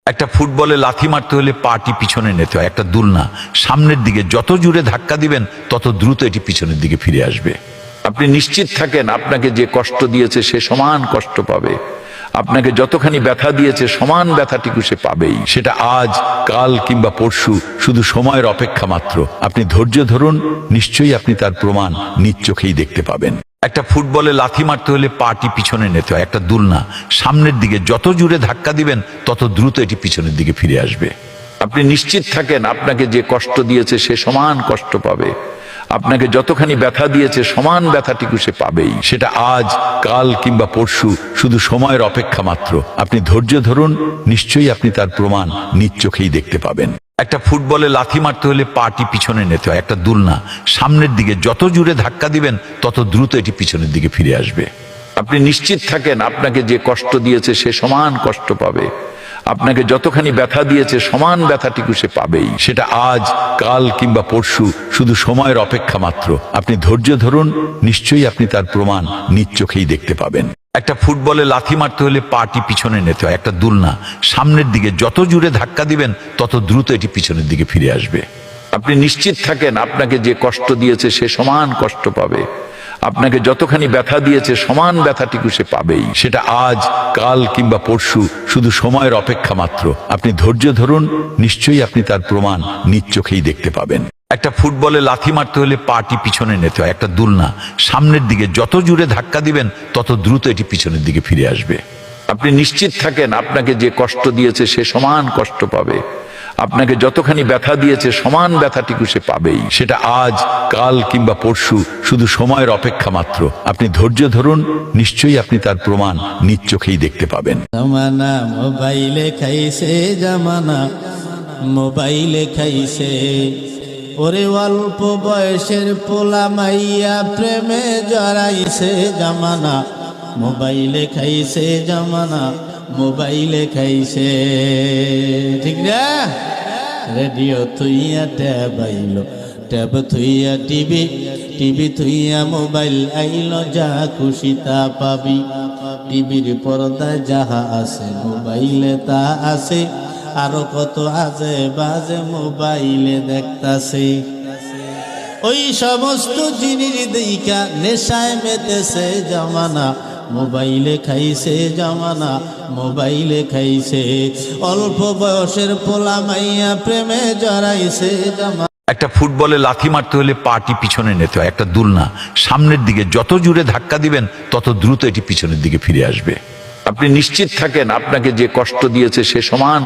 একটা ফুটবলে লাথি মারতে হলে পাটি পিছনে নিতে হয়, একটা দুলনা সামনের দিকে যত জোরে ধাক্কা দিবেন তত দ্রুত এটি পিছনের দিকে ফিরে আসবে। আপনি নিশ্চিত থাকেন আপনাকে যে কষ্ট দিয়েছে সে সমান কষ্ট পাবে, আপনাকে যতখানি ব্যথা দিয়েছে সমান ব্যথাটুকু সে পাবেই। সেটা আজ, কাল কিংবা পরশু, শুধু সময়ের অপেক্ষা মাত্র। আপনি ধৈর্য ধরুন, নিশ্চয়ই আপনি তার প্রমাণ নিজ চোখেই দেখতে পাবেন। একটা ফুটবলে লাথি মারতে হলে পাটি পিছনে নিতে হয়, একটা দুলনা সামনের দিকে যত জোরে ধাক্কা দিবেন তত দ্রুত এটি পিছনের দিকে ফিরে আসবে। আপনি নিশ্চিত থাকেন আপনাকে যে কষ্ট দিয়েছে সে সমান কষ্ট পাবে, আপনাকে যতখানি ব্যথা দিয়েছে সমান ব্যথাটুকু সে পাবেই। সেটা আজ, কাল কিংবা পরশু, শুধু সময়ের অপেক্ষা মাত্র। আপনি ধৈর্য ধরুন, নিশ্চয়ই আপনি তার প্রমাণ নিজ চোখেই দেখতে পাবেন। একটা ফুটবলে লাথি মারতে হলে পাটি পিছনে নিতে হয়, একটা দুলনা সামনের দিকে যত জোরে ধাক্কা দিবেন তত দ্রুত এটি পিছনের দিকে ফিরে আসবে। আপনি নিশ্চিত থাকেন আপনাকে যে কষ্ট দিয়েছে সে সমান কষ্ট পাবে, আপনাকে যতখানি ব্যথা দিয়েছে সমান ব্যথাটুকু সে পাবেই। সেটা আজ, কাল কিংবা পরশু, শুধু সময়ের অপেক্ষা মাত্র। আপনি ধৈর্য ধরুন, নিশ্চয়ই আপনি তার প্রমাণ নিজ চোখেই দেখতে পাবেন। একটা ফুটবলে লাথি মারতে হলে পাটি পিছনে নিতে হয়, একটা দুলনা সামনের দিকে যত জোরে ধাক্কা দিবেন তত দ্রুত এটি পিছনের দিকে ফিরে আসবে। আপনি নিশ্চিত থাকেন আপনাকে যে কষ্ট দিয়েছে সে সমান কষ্ট পাবে, আপনাকে যতখানি ব্যথা দিয়েছে সমান ব্যথাটুকু সে পাবেই। সেটা আজ, কাল কিংবা পরশু, শুধু সময়ের অপেক্ষা মাত্র। আপনি ধৈর্য ধরুন, নিশ্চয়ই আপনি তার প্রমাণ নিজ চোখেই দেখতে পাবেন। একটা ফুটবলে লাথি মারতে হলে পাটি পিছনে নিতে হয়, একটা দুলনা সামনের দিকে যত জোরে ধাক্কা দিবেন তত দ্রুত এটি পিছনের দিকে ফিরে আসবে। আপনি নিশ্চিত থাকেন আপনাকে যে কষ্ট দিয়েছে সে সমান কষ্ট পাবে, আপনাকে যতখানি ব্যথা দিয়েছে সমান ব্যথাটুকু সে পাবেই। সেটা আজ, কাল কিংবা পরশু, শুধু সময়ের অপেক্ষা মাত্র। আপনি ধৈর্য ধরুন, নিশ্চয়ই আপনি তার প্রমাণ নিজ চোখেই দেখতে পাবেন। জামানা মোবাইলে খাইছে, জামানা মোবাইলে খাইছে, ওরে অল্প বয়সের পোলা মাইয়া প্রেমে জড়াইছে। জামানা মোবাইলে খাইছে, জামানা মোবাইলে খাইছে। ঠিক না? রেডিও থুইয়া ট্যাব আইলো, ট্যাব থুইয়া টিভি, টিভি থুইয়া মোবাইল আইলো, যা খুশি তা পাবি। টিভির পর্দায় যাহা আছে মোবাইলে তা আছে, আরো কত আজে বাজে মোবাইলে দেখতাছে। ওই সমস্ত জিনিস দেইখা নেশায় মেতেছে। জামানা মোবাইলে খাইছে, জামানা মোবাইলে খাইছে, অল্প বয়সের পোলা মাইয়া প্রেমে জড়াইছে। জামানা একটা ফুটবলে লাথি মারতে হলে পাটি পিছনে নিতে হয়, একটা দুলনা সামনের দিকে যত জোরে ধাক্কা দিবেন তত দ্রুত এটি পিছনের দিকে ফিরে আসবে। আপনি নিশ্চিত থাকেন আপনাকে যে কষ্ট দিয়েছে সে সমান